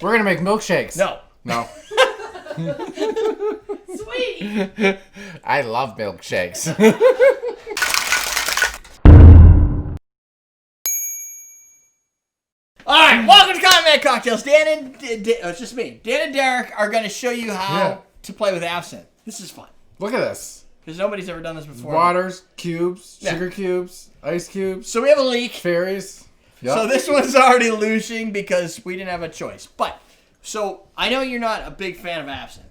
We're gonna make milkshakes. No. No. Sweet. I love milkshakes. All right, welcome to Common Cocktails. It's just me. Dan and Derek are going to show you how to play with absinthe. This is fun. Look at this. Because nobody's ever done this before. Waters, cubes, sugar cubes, ice cubes, So we have a leak. fairies. Yep. So this one's already louching because we didn't have a choice. But, so I know you're not a big fan of absinthe.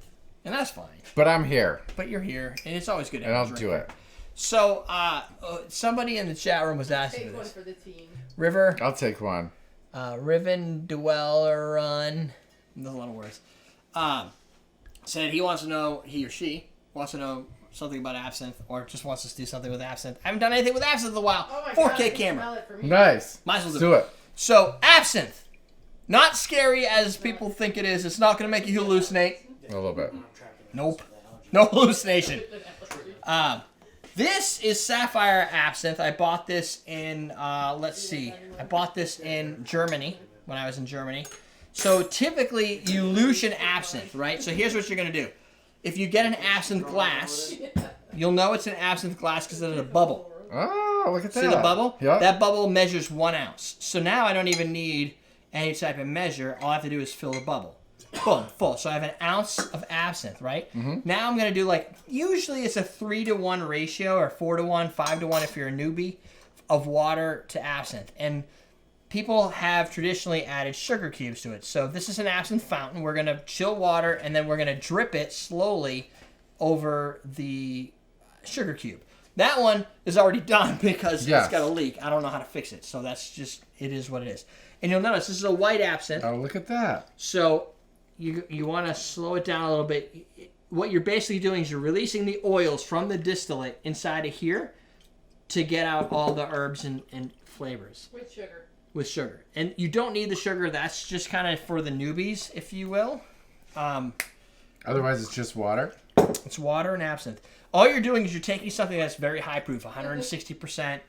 And that's fine. But I'm here. But you're here. And it's always good to And have I'll a do drink. it. So, somebody in the chat room was asking Take for one this. for the team. River. I'll take one. Riven Dweller there's a lot of words. Said he wants to know, he or she wants to know something about absinthe, or just wants us to do something with absinthe. I haven't done anything with absinthe in a while. Oh my 4K God, I can camera. smell it for me. Nice. Might as well Let's do do it. So, absinthe. Not scary as people think it is. It's not going to make you hallucinate. A little bit. Nope. No hallucination. This is Sapphire Absinthe. I bought this in, let's see. I bought this in Germany, when I was in Germany. So typically, you louchen absinthe, right? So here's what you're going to do. If you get an absinthe glass, you'll know it's an absinthe glass because there's a bubble. Oh, look at that. See the bubble? Yeah. That bubble measures 1 ounce. So now I don't even need any type of measure. All I have to do is fill the bubble. Boom, full. So I have an ounce of absinthe, right? Mm-hmm. Now I'm going to do usually it's a 3-to-1 ratio or 4-to-1, 5-to-1 if you're a newbie of water to absinthe. And people have traditionally added sugar cubes to it. So this is an absinthe fountain. We're going to chill water and then we're going to drip it slowly over the sugar cube. That one is already done because it's got a leak. I don't know how to fix it. So that's just, it is what it is. And you'll notice this is a white absinthe. Oh, look at that. So you want to slow it down a little bit. What you're basically doing is you're releasing the oils from the distillate inside of here to get out all the herbs and flavors. With sugar. With sugar. And you don't need the sugar. That's just kind of for the newbies, if you will. Otherwise, it's just water. It's water and absinthe. All you're doing is you're taking something that's very high proof, 160%,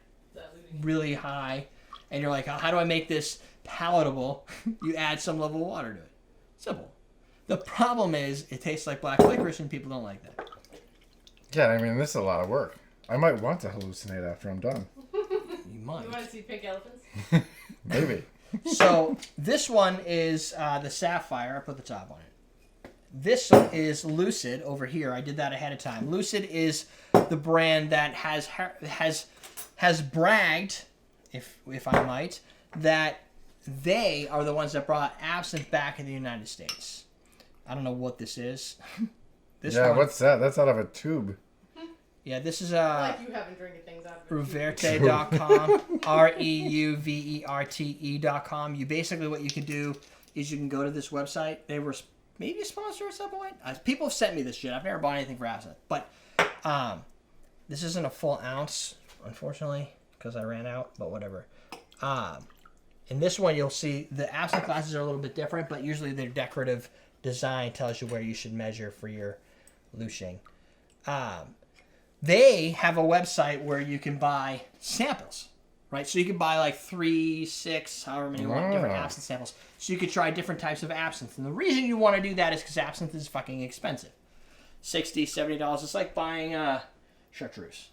really high, and you're like, how do I make this palatable? You add some level of water to it. Simple. The problem is it tastes like black licorice and people don't like that. Yeah, I mean, this is a lot of work. I might want to hallucinate after I'm done. You might. You want to see pink elephants? Maybe. So this one is the Sapphire. I put the top on it. This one is Louched over here. I did that ahead of time. Louched is the brand that has bragged, if I might, that they are the ones that brought absinthe back in the United States. I don't know what this is. What's that? That's out of a tube. Yeah, this is Like you haven't drinking things out of it. Verte.com, REUVERTE.com. You basically, what you can do is you can go to this website. They were maybe a sponsor at some point. People have sent me this shit. I've never bought anything for absinthe. But this isn't a full ounce, unfortunately, because I ran out, but whatever. In this one, you'll see the absinthe glasses are a little bit different, but usually their decorative design tells you where you should measure for your louching. They have a website where you can buy samples, right? So you can buy 3, 6, however many you want, different absinthe samples. So you could try different types of absinthe. And the reason you want to do that is because absinthe is fucking expensive. $60, $70. It's like buying chartreuse,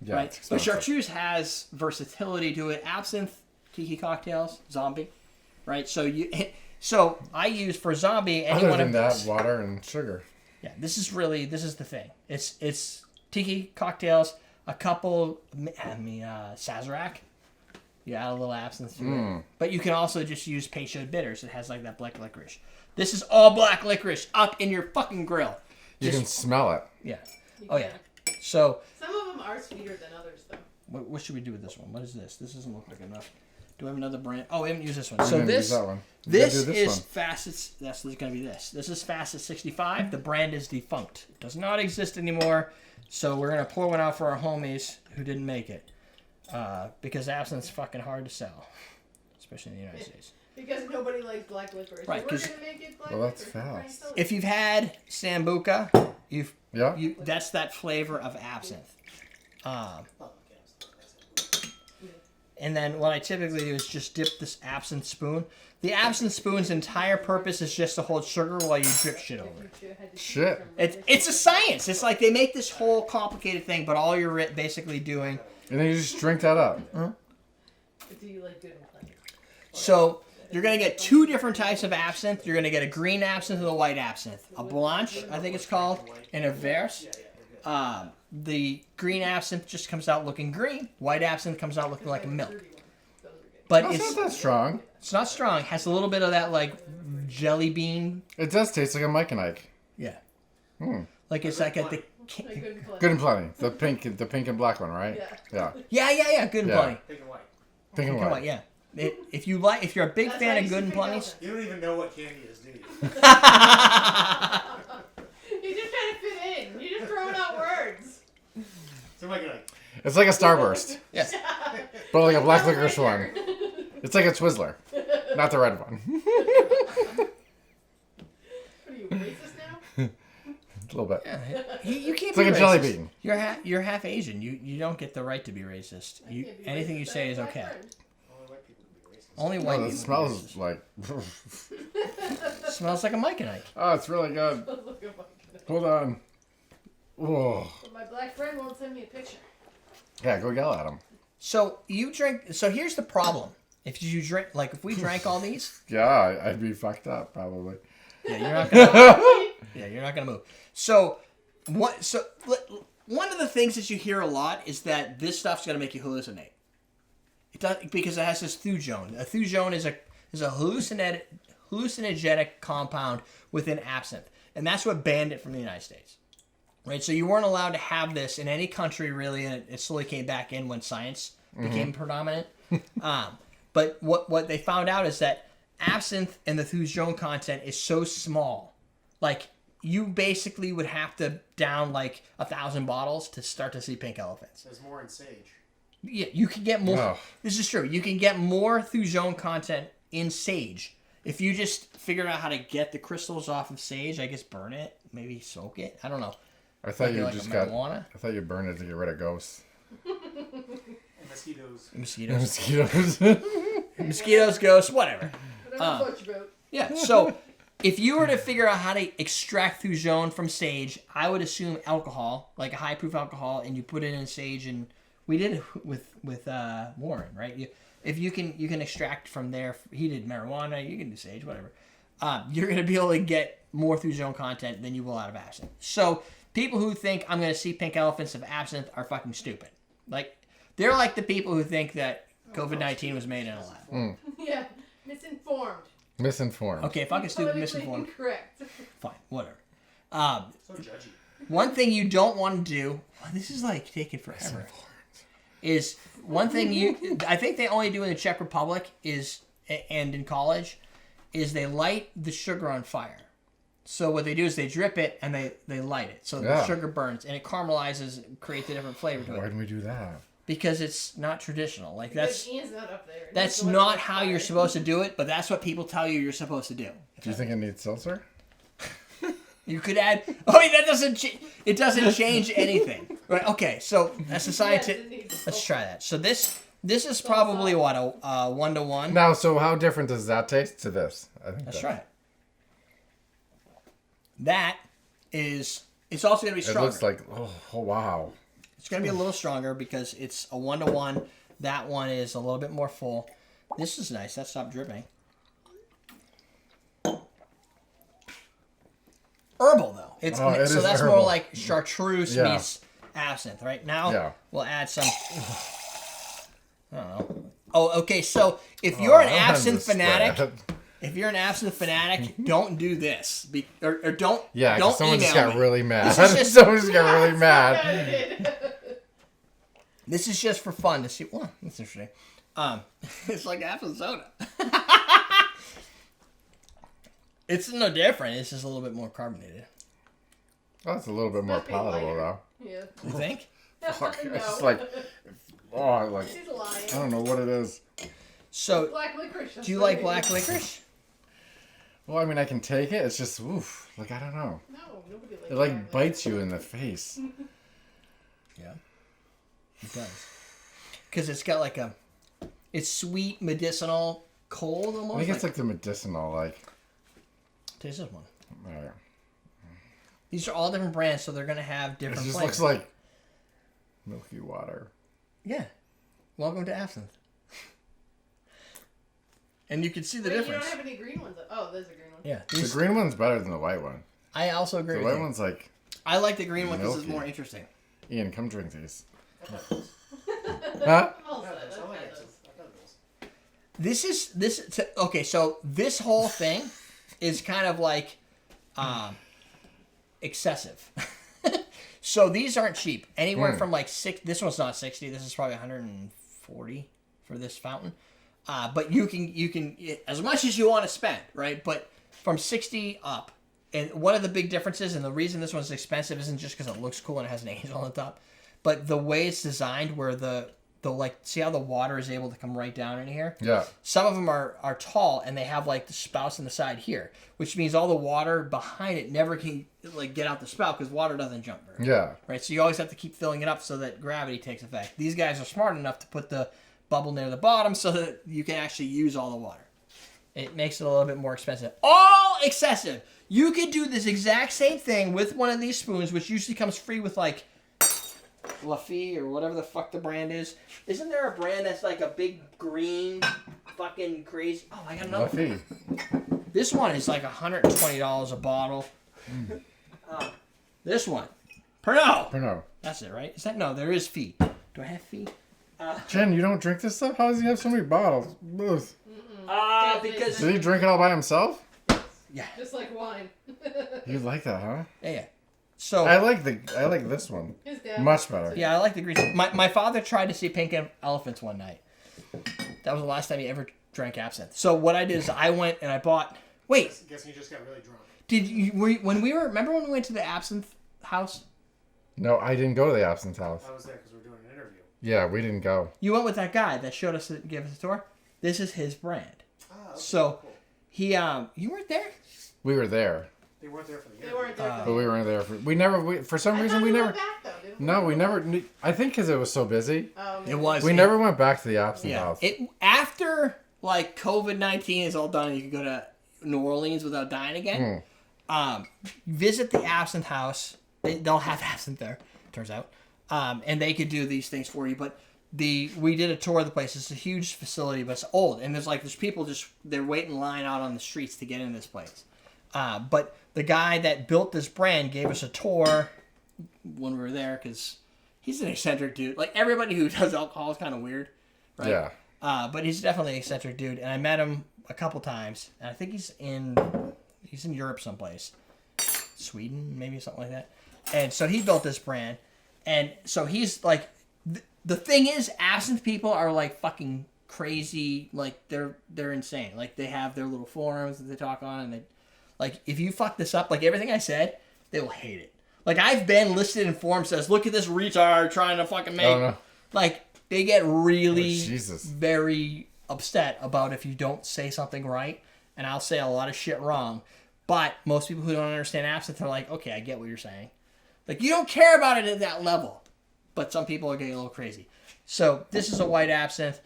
right? But chartreuse has versatility to it. Absinthe, tiki cocktails, zombie, right? So I use for zombie any Other one than of that, these. water and sugar. Yeah, this is the thing. It's tiki cocktails, a couple, Sazerac. You add a little absinthe to it. But you can also just use Peychaud bitters. It has that black licorice. This is all black licorice up in your fucking grill. You can smell it. Yeah. You Oh, can. yeah. So, Some of them are sweeter than others, though. what should we do with this one? What is this? This doesn't look like enough. Do I have another brand? Oh, we haven't used this one. We So didn't use this that one. We this gotta do this is one. fastest. That's going to be this. This is fastest 65. The brand is defunct. It does not exist anymore. So we're going to pour one out for our homies who didn't make it. Because absinthe's fucking hard to sell. Especially in the United States. Because nobody likes black licorice. Right, So we're 'cause- going to make it black Well, that's licorice. fast. If you've had Sambuca, that's that flavor of absinthe. And then what I typically do is just dip this absinthe spoon. The absinthe spoon's entire purpose is just to hold sugar while you drip shit over it. Shit. It's a science. It's like they make this whole complicated thing, but all you're basically doing... And then you just drink that up. Huh? Do you like good and plenty? So you're going to get two different types of absinthe. You're going to get a green absinthe and a white absinthe. A blanche, I think it's called, and a verte. The green absinthe just comes out looking green. White absinthe comes out looking like a milk. But It's not that strong. It's not strong. It has a little bit of that like jelly bean. It does taste like a Mike and Ike. Yeah. Hmm. Like it's like at the... Like Good and plenty. The pink and black one, right? Yeah. Yeah. Yeah. Good and Yeah. plenty. Pink and white. Pink and Come on, white. yeah. If you're a big That's fan why of you good and should pick plenties, You don't even know what candy is, do you? You just trying to fit in. You're just throwing out words. So Mike and Ike. It's like a Starburst, yes. but like a black licorice one. It's like a Twizzler, not the red one. What are you, racist now? A little bit. Yeah, you can't It's be like a racist. jelly bean. You're half Asian. You don't get the right to be racist. I can't be Anything racist. you say is I have okay. a friend. Only white people can be racist. Only white Oh, people it can be smells racist. like. Smells like a Mike and Ike. Oh, it's really good. Look at my- Hold on. Oh. But my black friend won't send me a picture. Yeah, go yell at him. So you drink. So here's the problem. If you drink, like if we drank all these, Yeah, I'd be fucked up probably. yeah, you're not gonna. Yeah, you're not gonna move. So what? So one of the things that you hear a lot is that this stuff's gonna make you hallucinate. It does because it has this thujone. A thujone is a hallucinogenic compound within absinthe, and that's what banned it from the United States. Right, so you weren't allowed to have this in any country really, and it slowly came back in when science became predominant. But what they found out is that absinthe and the thujone content is so small, like you basically would have to down like 1,000 bottles to start to see pink elephants. There's more in sage. Yeah, you can get more. Oh. This is true. You can get more thujone content in sage if you just figure out how to get the crystals off of sage. I guess burn it, maybe smoke it. I don't know. I thought you like just a got. marijuana? I thought you burned it to get rid of ghosts. And mosquitoes. Mosquitoes, Mosquitoes. mosquitoes, ghosts, whatever. Whatever floats your boat. Yeah. So if you were to figure out how to extract thujone from sage, I would assume alcohol, like a high proof alcohol, and you put it in sage, and we did it with Warren, right? If you can extract from there. He did marijuana. You can do sage, whatever. You're gonna be able to get more thujone content than you will out of absinthe. So people who think I'm gonna see pink elephants of absinthe are fucking stupid. Like they're like the people who think that COVID-19 was made in a lab. Yeah, misinformed. Misinformed. Okay, fucking stupid, Politically misinformed. incorrect. Fine, whatever. So judgy. One thing you don't want to do. This is like taking forever. Is one thing I think they only do in the Czech Republic and in college is they light the sugar on fire. So what they do is they drip it and they light it. So the sugar burns and it caramelizes and creates a different flavor to Why it. didn't we do that? Because it's not traditional. Like that's Because Ian's not up there. that's He's the one not that's how fired. you're supposed to do it, but that's what people tell you you're supposed to do. Do you think it needs seltzer? You could add. Oh, wait, that doesn't. It doesn't change anything. Right? Okay, so that's a Yes, scientific. it needs Let's salt. try that. So this is probably what a 1-to-1. Now, so how different does that taste to this? I think Let's that- try it. That is. It's also gonna be It stronger. looks like oh wow. It's gonna be a little stronger because it's a 1-to-1. That one is a little bit more full. This is nice. That stopped dripping. Herbal though. It's Oh, it so is that's herbal. more like chartreuse Yeah. meets absinthe. Right now, Yeah. we'll add some. I don't know. Oh, okay. So if you're an Oh, I'm absinthe just fanatic, sad. if you're an absinthe fanatic, don't do this. Or don't. Yeah, 'cause don't someone just email got me. really mad. This is just- Someone just got really mad. Edited. This is just for fun to see. Well, that's interesting. It's like absinthe soda. It's no different. It's just a little bit more carbonated. Oh, it's a little bit more Might be lighter. palatable though. Yeah. You think? Fuck, No. it's just like oh, like She's lying. I don't know what it is. So, Black licorice. do you like black licorice? Well, I mean, I can take it. It's just oof. Like I don't know. No, nobody likes It like black bites you in the face. Yeah. It does. Because it's got like a It's sweet, medicinal, cold almost. I think it's like the medicinal, like. Taste this one. There. These are all different brands, so they're gonna have It different just flavors. looks like milky water. Yeah. Welcome to Absinthe. And you can see the Wait, difference. you don't have any green ones. Oh, there's a green one. Yeah. The green one's better than the white one. I also agree The with white you. one's like, I like the green one because it's milky. more interesting. Ian, come drink these. I've had those. Huh? Well I've had said, those. I've I like had it. those. I've had those. Okay, so this whole thing is kind of like excessive. So these aren't cheap. Anywhere from like this one's not 60. This is probably 140 for this fountain. But you can as much as you want to spend, right? But from 60 up. And one of the big differences, and the reason this one's expensive isn't just because it looks cool and it has an angel on the top, but the way it's designed where the like, see how the water is able to come right down in here? Yeah. Some of them are tall and they have like the spouts on the side here, which means all the water behind it never can like get out the spout because water doesn't jump very Yeah. right? So you always have to keep filling it up so that gravity takes effect. These guys are smart enough to put the bubble near the bottom so that you can actually use all the water. It makes it a little bit more expensive. All excessive. You could do this exact same thing with one of these spoons, which usually comes free with like Laffy or whatever the fuck the brand is. Isn't there a brand that's like a big green fucking crazy? Oh, I got another one. Luffy. This one is like $120 a bottle. This one. Pernod. No. That's it, right? Is that no? There is fee. Do I have fee? Jen, you don't drink this stuff? How does he have so many bottles? Ugh. Because Did he drink it all by himself? Just like wine. You like that, huh? yeah. So I like this one. His dad. Much better. yeah, I like the green. My father tried to see Pink Elephants one night. That was the last time he ever drank absinthe. So what I did is I went and I bought. Wait, Guessing you just got really drunk. did you remember when we went to the absinthe house? No, I didn't go to the absinthe house. I was there because we were doing an interview. Yeah, we didn't go. You went with that guy that showed us, gave us a tour. This is his brand. Ah, okay, So cool. he you weren't there. We were there, They weren't there for the They interview. weren't there. but we weren't there. For some reason we never. Went back, though, didn't No, we never. I think because it was so busy, maybe. It was. we never went back to the absinthe Yeah. house. It after like COVID-19 is all done and you can go to New Orleans without dying again. Visit the absinthe house. They'll have absinthe there. Turns out, and they could do these things for you. But we did a tour of the place. It's a huge facility, but it's old, and there's people they're waiting in line out on the streets to get in this place. But the guy that built this brand gave us a tour when we were there because he's an eccentric dude. Like everybody who does alcohol is kind of weird, right? Yeah. But he's definitely an eccentric dude, and I met him a couple times. And I think he's in Europe someplace, Sweden maybe, something like that. And so he built this brand, and so he's like, the thing is, absinthe people are like fucking crazy, like they're insane. Like they have their little forums that they talk on, and they like if you fuck this up, like everything I said, they will hate it. Like I've been listed in forums says, look at this retard trying to fucking make. Oh, no. Like they get really Jesus. very upset about if you don't say something right, and I'll say a lot of shit wrong. But most people who don't understand absinthe are like, okay, I get what you're saying. Like you don't care about it at that level, but some people are getting a little crazy. So this is a white absinthe.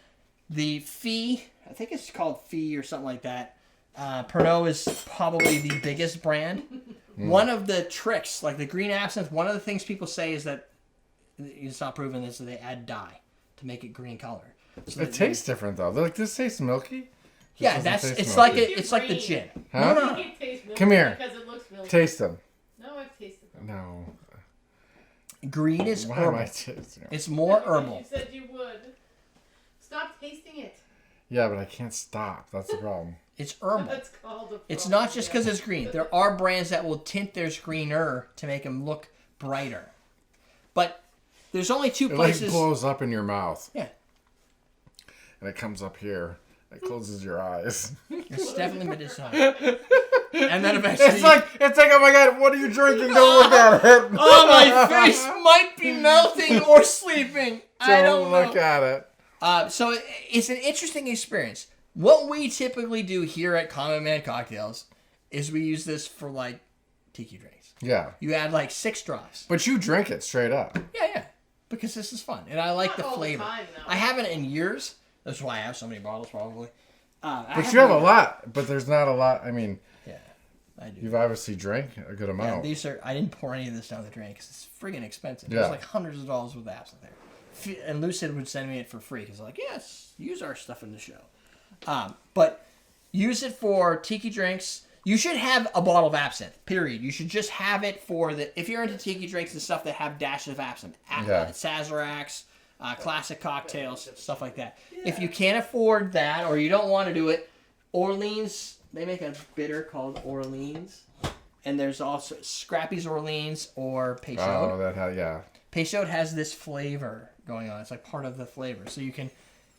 The fee, I think it's called fee or something like that. Pernod is probably the biggest brand. One of the tricks, like the green absinthe, one of the things people say is that it's not proven is that they add dye to make it green color. So It tastes different though. Like this tastes milky. Yeah, doesn't taste it's milky. like it's like the gin. Huh? No. It tastes milky Come here. Because it looks milky. Taste them. No, I've tasted them. No. Green is Why am herbal. I tasting? It's more Because herbal. You said you would. Stop tasting it. Yeah, but I can't stop. That's the problem. It's herbal. That's called a It's problem, not just yeah. because it's green. There are brands that will tint theirs greener to make them look brighter. But there's only two It like places. blows up in your mouth, Yeah, and it comes up here. It closes your eyes. it's definitely medicinal. And then eventually, It's like oh my god, what are you drinking? Don't look at it. oh, my face might be melting or sleeping. I don't look know. at it. So it's an interesting experience. What we typically do here at Common Man Cocktails is we use this for like tiki drinks. Yeah, You add like 6 drops. but you drink it straight up. Yeah, because this is fun and I like Not the all the flavor. time, though. I haven't in years, That's why I have so many bottles, probably. But you have a lot, but there's not a lot. I mean, Yeah, I do. you've obviously drank a good Yeah, amount. these are. I didn't pour any of this down the drain because it's friggin' expensive. Yeah. There's like hundreds of dollars worth of absinthe there. And Lucid would send me it for free because like, yes, use our stuff in the show. But use it for tiki drinks. You should have a bottle of absinthe. Period. You should just have it for the. If you're into tiki drinks and stuff that have dashes of absinthe, Sazeracs, classic cocktails, stuff like that. If you can't afford that or you don't want to do it, Orleans. They make a bitter called Orleans. And there's also Scrappy's Orleans or Peychaud. Oh, Peychaud has this flavor going on. It's like part of the flavor. So you can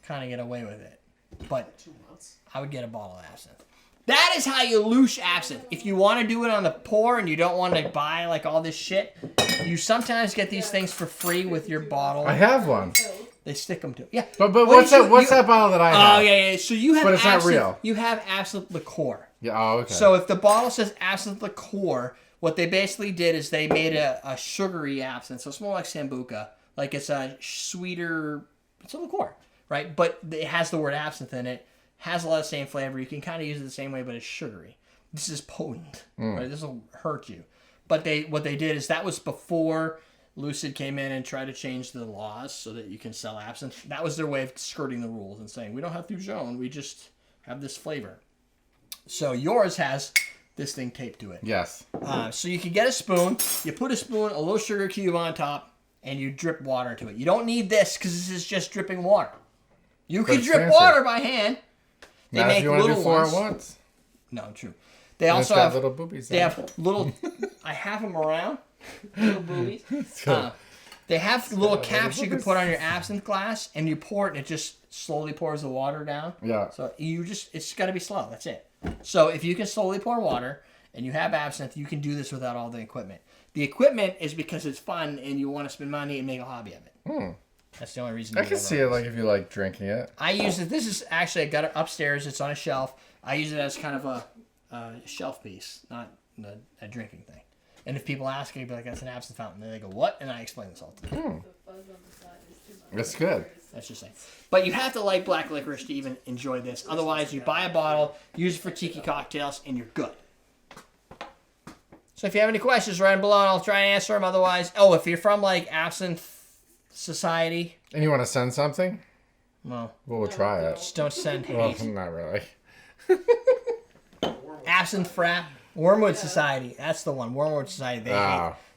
kind of get away with it. But 2 months. I would get a bottle of absinthe. That is how you louche absinthe. If you want to do it on the pour and you don't want to buy like all this shit, you sometimes get these things for free with your bottle. I have one. They stick them to. Yeah. But Well, what's you- that? What's you- that bottle that I have? Oh yeah. So you have But it's not absinthe. real. You have absinthe liqueur. Yeah. Oh, okay. So if the bottle says absinthe liqueur, what they basically did is they made a sugary absinthe. So it's more like Sambuca. Like it's a sweeter, it's a liqueur, right? But it has the word absinthe in it. Has a lot of the same flavor. You can kind of use it the same way, but it's sugary. This is potent, right? This will hurt you. But what they did is that was before Lucid came in and tried to change the laws so that you can sell absinthe. That was their way of skirting the rules and saying, we don't have thujone, we just have this flavor. So yours has this thing taped to it. yes. So you can get a spoon, you put a spoon, a little sugar cube on top, and you drip water into it. You don't need this because this is just dripping water. You can it's drip fancy. water by hand. They Not make if you want to do little 4 ones. at once. No, true. They And it's also got have little boobies. they in have little. I have them around. Little boobies. it. They have little little caps you can boobies. put on your absinthe glass, and you pour it, and it just slowly pours the water down. Yeah. So it's got to be slow. That's it. So if you can slowly pour water and you have absinthe, you can do this without all the equipment. The equipment is because it's fun and you want to spend money and make a hobby of it. That's the only reason. I can see it like if you like drinking it. I use it. This is actually I got it upstairs. It's on a shelf. I use it as kind of a shelf piece, not a drinking thing. And if people ask me, I'd be like, "That's an absinthe fountain." And they go, "What?" And I explain this all to them. The fuzz on the side is too much. That's good. That's just saying. But you have to like black licorice to even enjoy this. Otherwise, you buy a bottle, use it for tiki cocktails, and you're good. So if you have any questions, write them below, and I'll try and answer them. Otherwise, if you're from like Absinthe Society, And you want to send something? well, We'll try it. just don't send Well, hate. not really. Absinthe Frat, Wormwood Society. That's the one. Wormwood Society.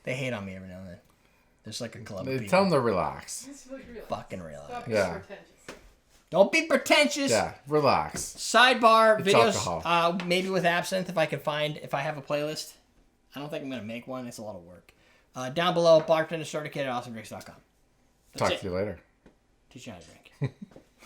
They hate on me every now and then. There's like a club of people. Tell them to relax. It's really real. Fucking real. Stop Yeah. being pretentious. Don't be pretentious. Yeah, relax. Sidebar It's videos, alcohol. maybe with absinthe if I have a playlist. I don't think I'm gonna make one. It's a lot of work. Down below, bartender certificated at awesomedrinks.com. That's Talk it. to you later. Teach you how to drink.